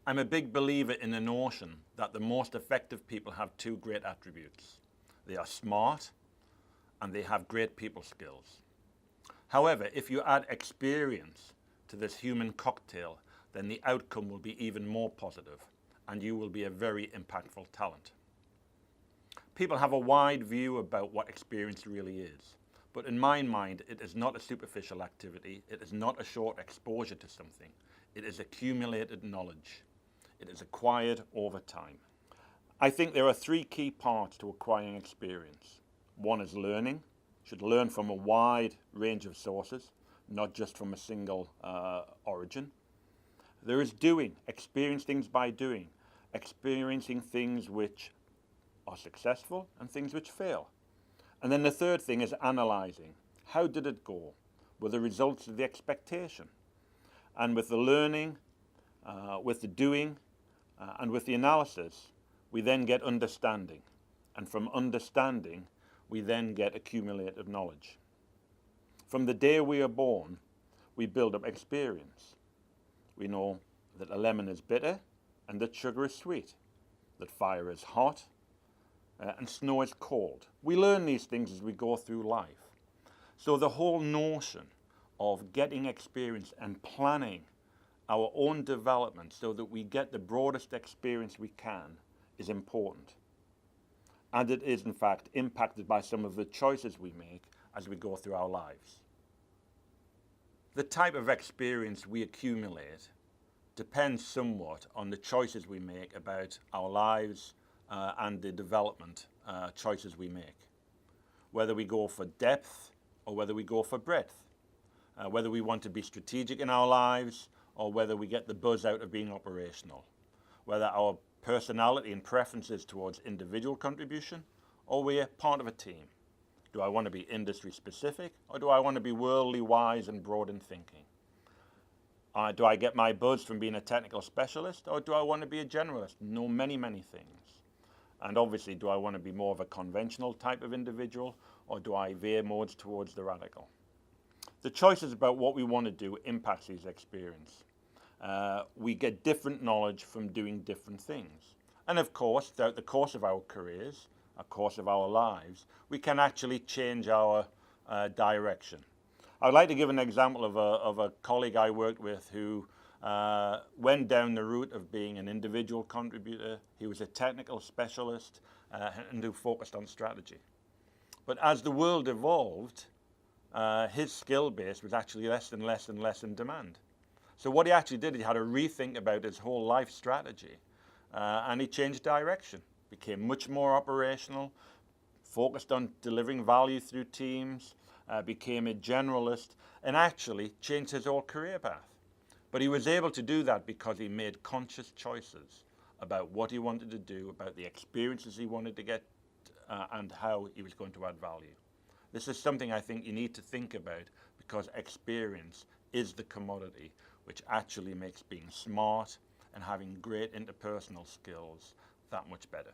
I'm a big believer in the notion that the most effective people have two great attributes. They are smart and they have great people skills. However, if you add experience to this human cocktail, then the outcome will be even more positive and you will be a very impactful talent. People have a wide view about what experience really is, but in my mind, it is not a superficial activity, it is not a short exposure to something, it is accumulated knowledge. It is acquired over time. I think there are three key parts to acquiring experience. One is learning. You should learn from a wide range of sources, not just from a single origin. There is doing, experience things by doing, experiencing things which are successful and things which fail. And then the third thing is analyzing. How did it go? Were the results of the expectation? And with the learning, with the doing, and with the analysis, we then get understanding. And from understanding, we then get accumulated knowledge. From the day we are born, we build up experience. We know that a lemon is bitter and that sugar is sweet, that fire is hot and snow is cold. We learn these things as we go through life. So the whole notion of getting experience and planning our own development so that we get the broadest experience we can is important. And it is in fact impacted by some of the choices we make as we go through our lives. The type of experience we accumulate depends somewhat on the choices we make about our lives and the development choices we make. Whether we go for depth or whether we go for breadth. Whether we want to be strategic in our lives or whether we get the buzz out of being operational. Whether our personality and preferences towards individual contribution or we're part of a team. Do I want to be industry specific or do I want to be worldly wise and broad in thinking? Do I get my buzz from being a technical specialist or do I want to be a generalist? Know many, many things. And obviously, do I want to be more of a conventional type of individual or do I veer more towards the radical? The choices about what we want to do impacts these experiences. We get different knowledge from doing different things. And of course, throughout the course of our careers, the course of our lives, we can actually change our direction. I'd like to give an example of a colleague I worked with who went down the route of being an individual contributor. He was a technical specialist and who focused on strategy. But as the world evolved, his skill base was actually less and less and less in demand. So what he actually did, he had to rethink about his whole life strategy and he changed direction, became much more operational, focused on delivering value through teams, became a generalist and actually changed his whole career path. But he was able to do that because he made conscious choices about what he wanted to do, about the experiences he wanted to get and how he was going to add value. This is something I think you need to think about because experience is the commodity which actually makes being smart and having great interpersonal skills that much better.